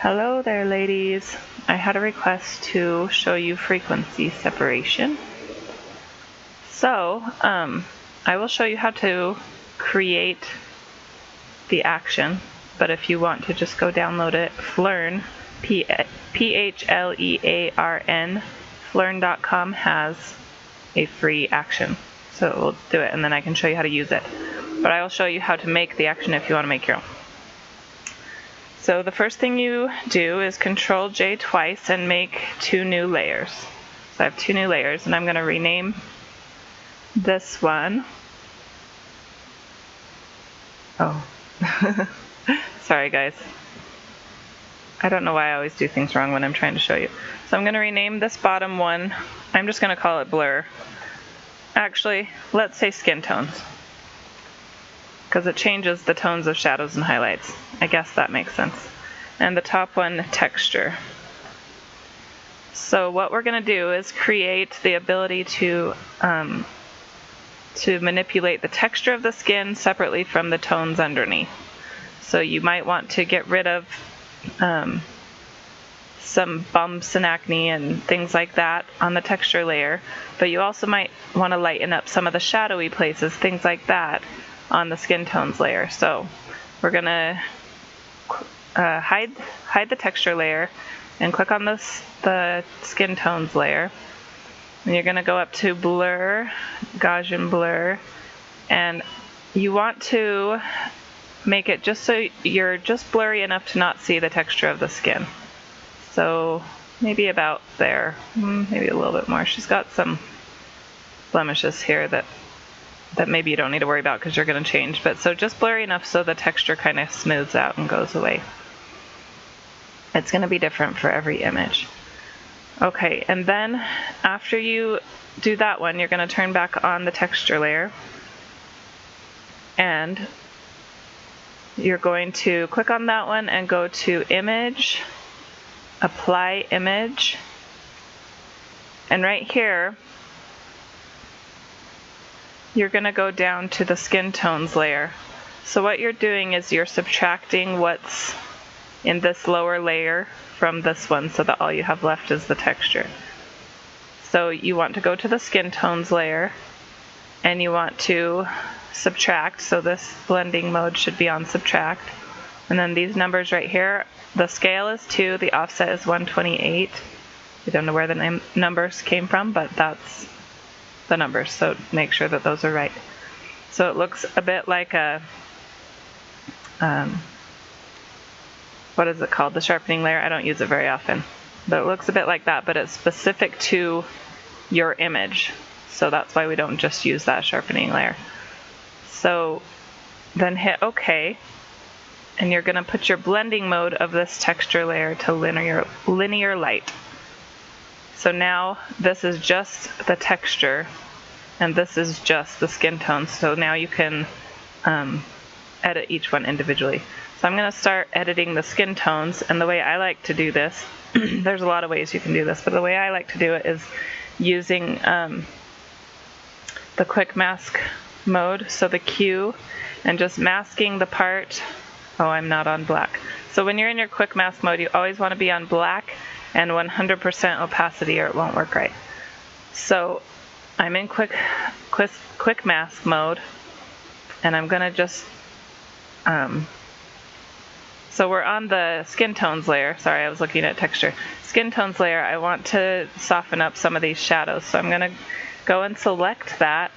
Hello there, ladies. I had a request to show you frequency separation. So, I will show you how to create the action, but if you want to just go download it, Phlearn, P-H-L-E-A-R-N, Phlearn.com has a free action. So it will do it, and then I can show you how to use it. But I will show you how to make the action if you want to make your own. So the first thing you do is Control J twice and make 2 new layers. So I have 2 new layers, and I'm going to rename this one. Oh, sorry guys. I don't know why I always do things wrong when I'm trying to show you. So I'm going to rename this bottom one. I'm just going to call it Blur. Actually, let's say Skin Tones, because it changes the tones of shadows and highlights. I guess that makes sense. And the top one, Texture. So what we're going to do is create the ability to manipulate the texture of the skin separately from the tones underneath. So you might want to get rid of some bumps and acne and things like that on the texture layer, but you also might want to lighten up some of the shadowy places, things like that, on the skin tones layer. So we're going to hide the texture layer and click on the skin tones layer. And you're going to go up to Blur, Gaussian Blur, and you want to make it just so you're just blurry enough to not see the texture of the skin. So maybe about there, maybe a little bit more. She's got some blemishes here that maybe you don't need to worry about because you're going to change. But so just blurry enough so the texture kind of smooths out and goes away. It's going to be different for every image. Okay, and then after you do that one, you're going to turn back on the texture layer. And you're going to click on that one and go to Image, Apply Image. And right here, you're going to go down to the skin tones layer. So what you're doing is you're subtracting what's in this lower layer from this one so that all you have left is the texture. So you want to go to the skin tones layer and you want to subtract. So this blending mode should be on subtract. And then these numbers right here, the scale is 2, the offset is 128. We don't know where the numbers came from, but that's the numbers, so make sure that those are right. So it looks a bit like a, what is it called? The sharpening layer. I don't use it very often, but it looks a bit like that, but it's specific to your image. So that's why we don't just use that sharpening layer. So then hit OK, and you're going to put your blending mode of this texture layer to linear light. So now this is just the texture, and this is just the skin tones. So now you can edit each one individually. So I'm going to start editing the skin tones, and the way I like to do this, there's a lot of ways you can do this, but the way I like to do it is using the quick mask mode, so the Q, and just masking the part. Oh, I'm not on black. So when you're in your quick mask mode, you always want to be on black and 100% opacity or it won't work right. So I'm in quick mask mode, and I'm gonna just so we're on the skin tones layer. Sorry, I was looking at texture. Skin tones layer, I want to soften up some of these shadows, so I'm gonna go and select that,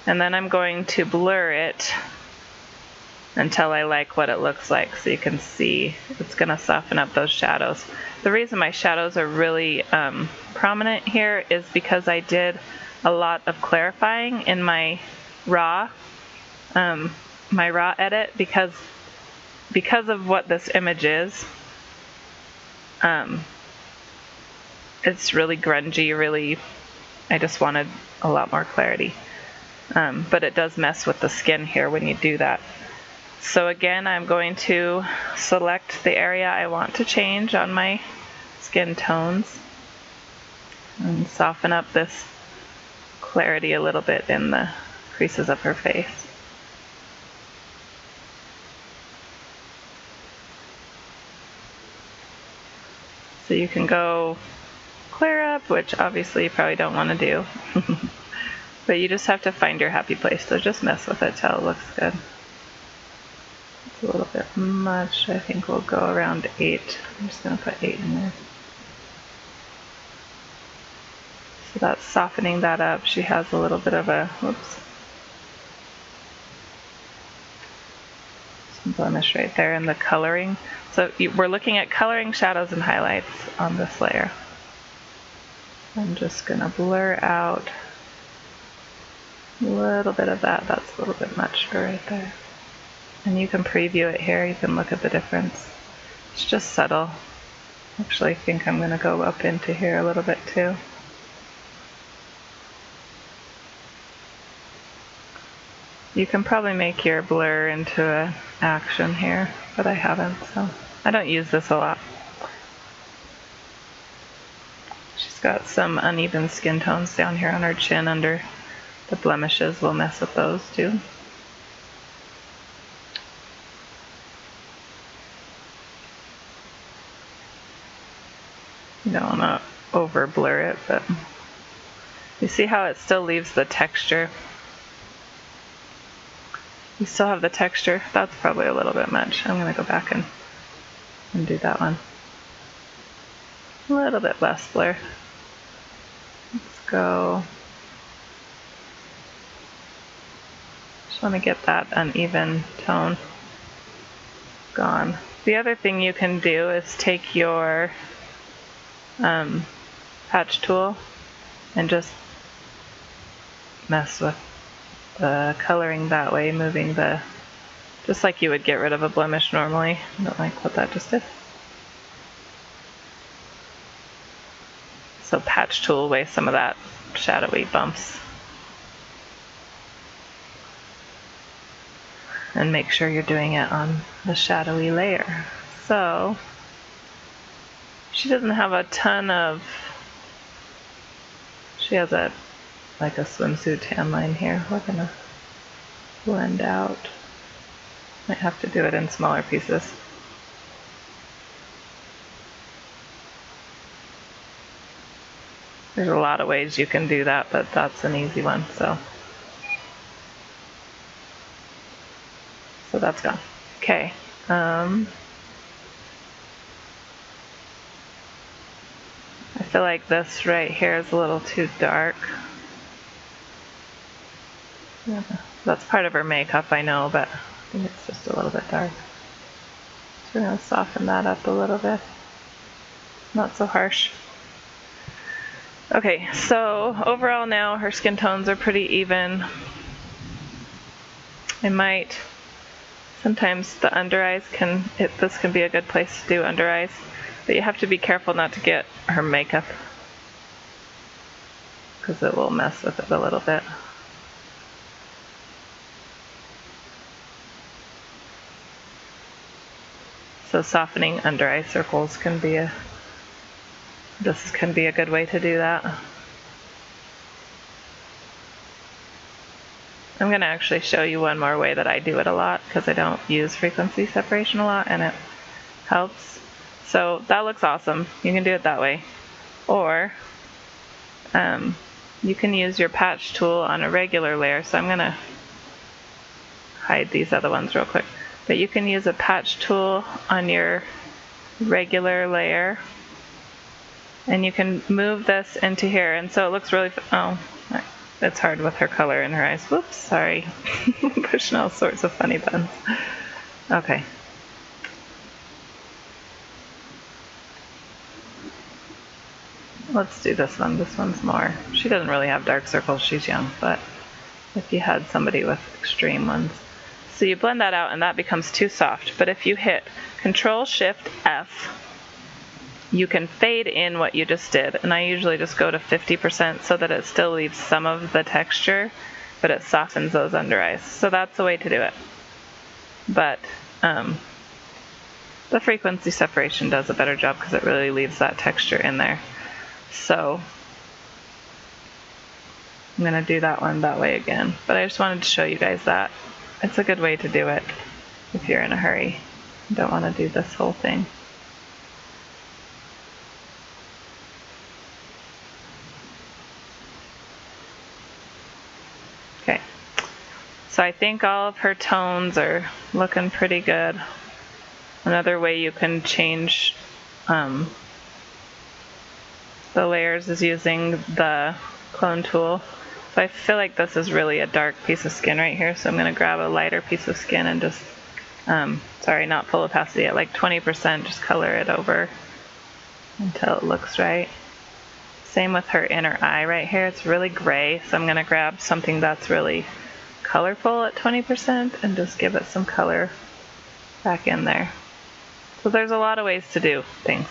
and then I'm going to blur it until I like what it looks like. So you can see it's gonna soften up those shadows. The reason my shadows are really prominent here is because I did a lot of clarifying in my raw edit, because of what this image is. It's really grungy, I just wanted a lot more clarity. But it does mess with the skin here when you do that. So again, I'm going to select the area I want to change on my skin tones and soften up this clarity a little bit in the creases of her face. So you can go clear up, which obviously you probably don't want to do. But you just have to find your happy place. So just mess with it till it looks good. It's a little bit much. I think we'll go around 8. I'm just going to put 8 in there. So that's softening that up. She has a little bit of a, whoops, some blemish right there in the coloring. So we're looking at coloring, shadows, and highlights on this layer. I'm just going to blur out a little bit of that. That's a little bit much for right there. And you can preview it here. You can look at the difference. It's just subtle. Actually, I think I'm going to go up into here a little bit too. You can probably make your blur into an action here, but I haven't, so I don't use this a lot. She's got some uneven skin tones down here on her chin under the blemishes. We'll mess with those too. You don't want to over blur it, but you see how it still leaves the texture. You still have the texture. That's probably a little bit much. I'm going to go back and do that one. A little bit less blur. Let's go. Just want to get that uneven tone gone. The other thing you can do is take your patch tool and just mess with the coloring that way, moving the, just like you would get rid of a blemish normally. I don't like what that just did. So patch tool away some of that shadowy bumps. And make sure you're doing it on the shadowy layer. So she doesn't have a ton of, she has a like a swimsuit tan line here. We're gonna blend out. Might have to do it in smaller pieces. There's a lot of ways you can do that, but that's an easy one. So that's gone. Okay. I feel like this right here is a little too dark. Yeah, that's part of her makeup, I know, but I think it's just a little bit dark. So we're going to soften that up a little bit. Not so harsh. Okay, so overall now her skin tones are pretty even. I might, sometimes the under eyes can, this can be a good place to do under eyes, but you have to be careful not to get her makeup because it will mess with it a little bit. So softening under eye circles can be a good way to do that. I'm going to actually show you one more way that I do it a lot because I don't use frequency separation a lot and it helps. So that looks awesome. You can do it that way. Or you can use your patch tool on a regular layer. So I'm going to hide these other ones real quick. But you can use a patch tool on your regular layer and you can move this into here, and so it looks really, oh, it's hard with her color in her eyes. Whoops, sorry. Pushing all sorts of funny buttons. Okay. Let's do this one. This one's more, she doesn't really have dark circles, she's young, but if you had somebody with extreme ones. So you blend that out and that becomes too soft. But if you hit Control-Shift-F, you can fade in what you just did. And I usually just go to 50% so that it still leaves some of the texture, but it softens those under eyes. So that's the way to do it. But the frequency separation does a better job because it really leaves that texture in there. So I'm going to do that one that way again. But I just wanted to show you guys that. It's a good way to do it if you're in a hurry. You don't want to do this whole thing. So I think all of her tones are looking pretty good. Another way you can change the layers is using the clone tool. So I feel like this is really a dark piece of skin right here, so I'm going to grab a lighter piece of skin and just, sorry, not full opacity, at like 20%, just color it over until it looks right. Same with her inner eye right here. It's really gray, so I'm going to grab something that's really colorful at 20% and just give it some color back in there. So there's a lot of ways to do things.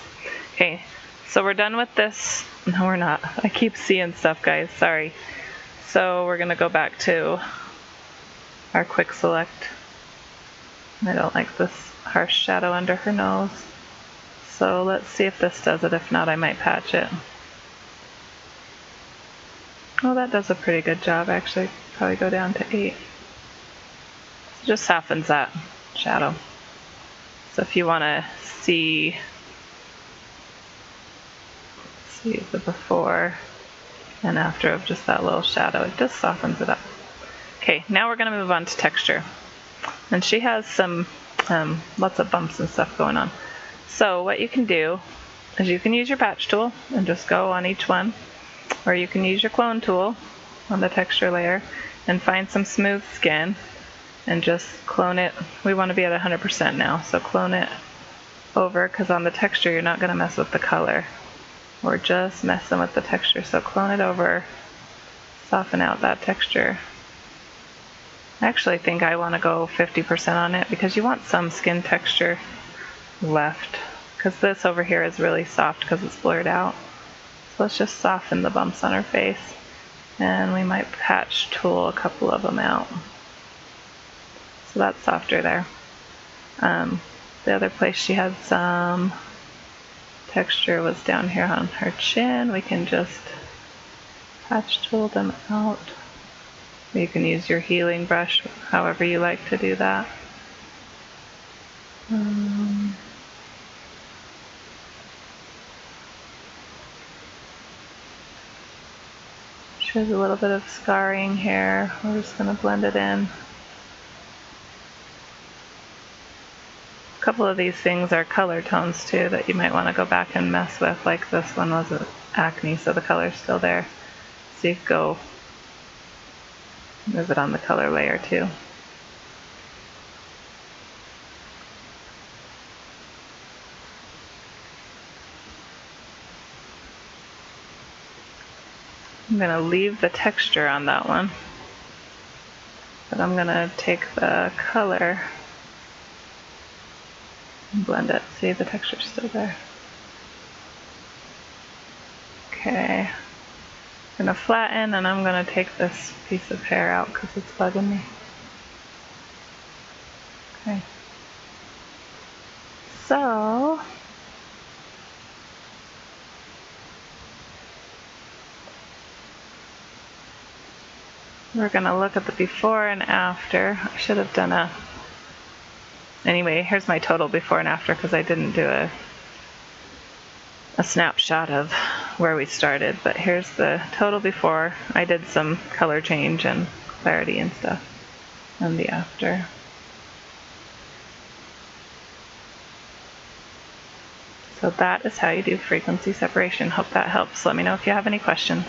Okay, so we're done with this. No, we're not. I keep seeing stuff, guys. Sorry. So we're going to go back to our quick select. I don't like this harsh shadow under her nose. So let's see if this does it. If not, I might patch it. Oh, that does a pretty good job, actually. Probably go down to 8. So just softens that shadow. So if you want to see the before and after of just that little shadow, it just softens it up. Okay, now we're going to move on to texture. And she has some lots of bumps and stuff going on. So what you can do is you can use your patch tool and just go on each one, or you can use your clone tool on the texture layer and find some smooth skin and just clone it. We want to be at 100% now, so clone it over, because on the texture you're not going to mess with the color. We're just messing with the texture, so clone it over, soften out that texture. I actually think I want to go 50% on it because you want some skin texture left, because this over here is really soft because it's blurred out. So let's just soften the bumps on her face, and we might patch tool a couple of them out. So that's softer there. The other place she had some texture was down here on her chin. We can just patch tool them out. You can use your healing brush however you like to do that. Shows a little bit of scarring here. We're just going to blend it in. A couple of these things are color tones too that you might want to go back and mess with, like this one was acne, so the color's still there. So you can go move it on the color layer too. I'm going to leave the texture on that one, but I'm going to take the color and blend it. See, the texture's still there. Okay, I'm going to flatten, and I'm going to take this piece of hair out because it's bugging me. Okay, so we're going to look at the before and after. I should have done a... Anyway, here's my total before and after because I didn't do a snapshot of where we started. But here's the total before. I did some color change and clarity and stuff. And the after. So that is how you do frequency separation. Hope that helps. Let me know if you have any questions.